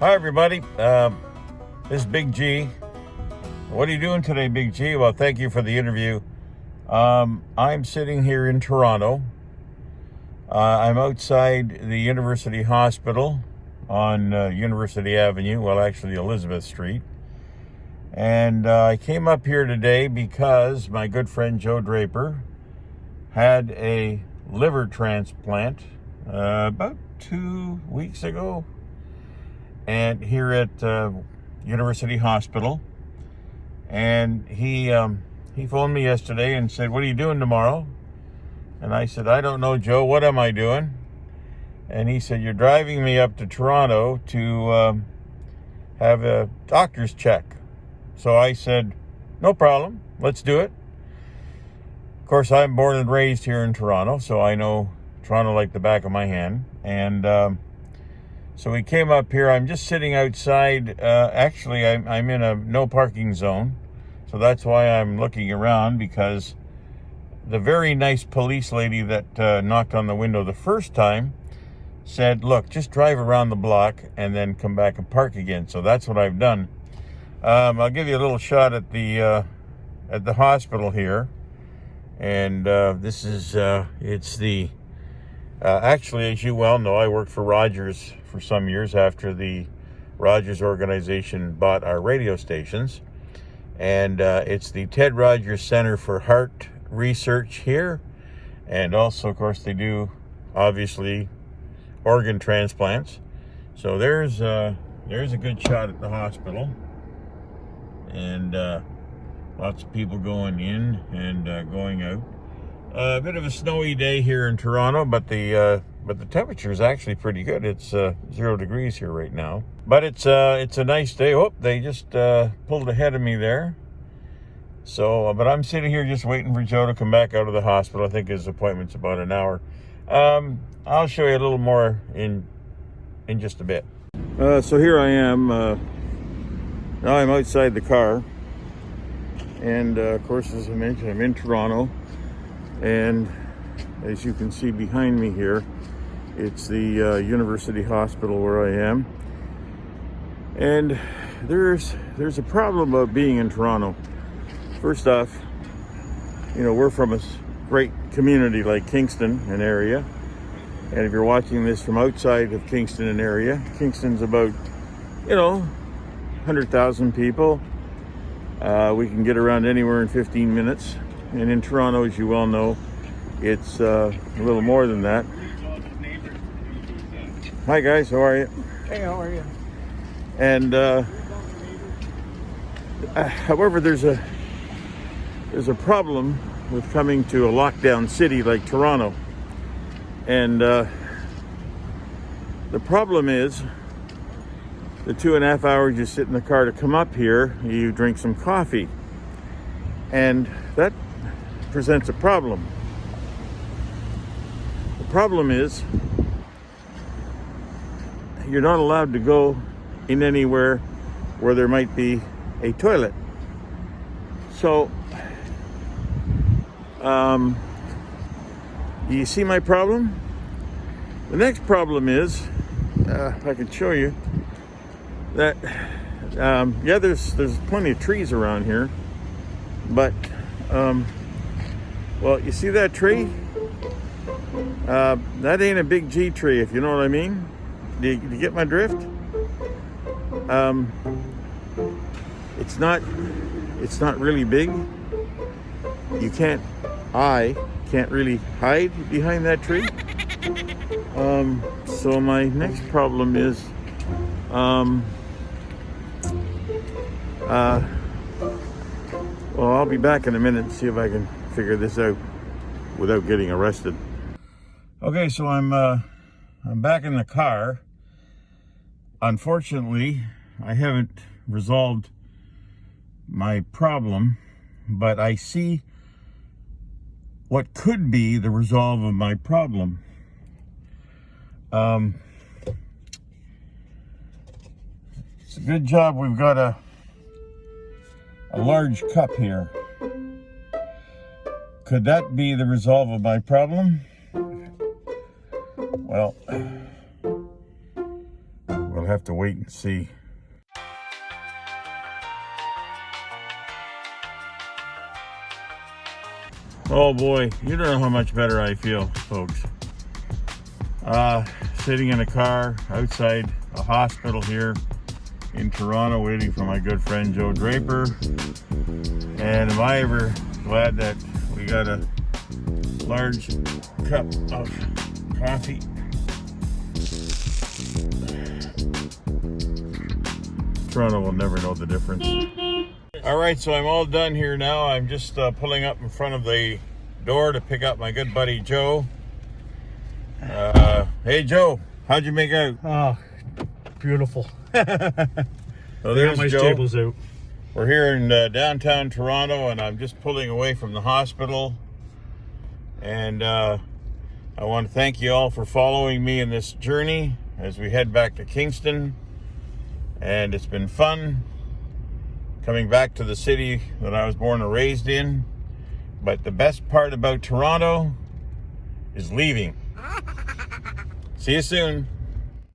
Hi, everybody. This is Big G. What are you doing today, Big G? Well, thank you for the interview. I'm sitting here in Toronto. I'm outside the University Hospital on University Avenue, well, actually Elizabeth Street. And I came up here today because my good friend Joe Draper had a liver transplant about 2 weeks ago, and here at University Hospital. And he phoned me yesterday and said, "What are you doing tomorrow?" And I said, "I don't know, Joe. What am I doing?" And he said, "You're driving me up to Toronto to have a doctor's check." So I said, "No problem. Let's do it." Of course, I'm born and raised here in Toronto, so I know Toronto like the back of my hand. And so we came up here. I'm just sitting outside. Actually, I'm in a no parking zone. So that's why I'm looking around, because the very nice police lady that knocked on the window the first time said, "Look, just drive around the block and then come back and park again." So that's what I've done. I'll give you a little shot at the hospital here. And this is, it's the, actually, as you well know, I worked for Rogers for some years after the Rogers organization bought our radio stations. And it's the Ted Rogers Center for Heart Research here. And also, of course, they do, obviously, organ transplants. So there's a good shot at the hospital. And lots of people going in and going out. A bit of a snowy day here in Toronto, but the temperature is actually pretty good. It's 0 degrees here right now, but it's a nice day. Oh, they just pulled ahead of me there. So, but I'm sitting here just waiting for Joe to come back out of the hospital. I think his appointment's about an hour. I'll show you a little more in just a bit. So here I am. Now I'm outside the car, and of course, as I mentioned, I'm in Toronto. And as you can see behind me here, it's the University Hospital where I am. And there's a problem about being in Toronto. First off, you know, we're from a great community like Kingston and area. And if you're watching this from outside of Kingston and area, Kingston's about, 100,000 people. We can get around anywhere in 15 minutes. And in Toronto, as you well know, it's a little more than that. Hi guys, how are you? Hey, how are you? And however, there's a problem with coming to a lockdown city like Toronto. And the problem is, the 2.5 hours you sit in the car to come up here, you drink some coffee. And that presents a problem. The problem is, you're not allowed to go in anywhere where there might be a toilet. So, you see my problem? The next problem is, if I can show you, that, there's plenty of trees around here, but, well, you see that tree? That ain't a big G tree, if you know what I mean. Do you get my drift? It's not really big. I can't really hide behind that tree. So my next problem is, well, I'll be back in a minute and see if I can figure this out without getting arrested. Okay, so I'm back in the car. Unfortunately, I haven't resolved my problem, but I see what could be the resolve of my problem. It's a good job we've got a large cup here. Could that be the resolve of my problem? Well, we'll have to wait and see. Oh boy, you don't know how much better I feel, folks. Sitting in a car outside a hospital here in Toronto waiting for my good friend Joe Draper. And am I ever glad that we got a large cup of coffee. Toronto will never know the difference. All right, so I'm all done here now. I'm just pulling up in front of the door to pick up my good buddy Joe. Hey Joe, how'd you make out? Oh, beautiful. So there's my Joe. tables out. We're here in downtown Toronto, and I'm just pulling away from the hospital. And I want to thank you all for following me in this journey as we head back to Kingston. And it's been fun coming back to the city that I was born and raised in. But the best part about Toronto is leaving. See you soon.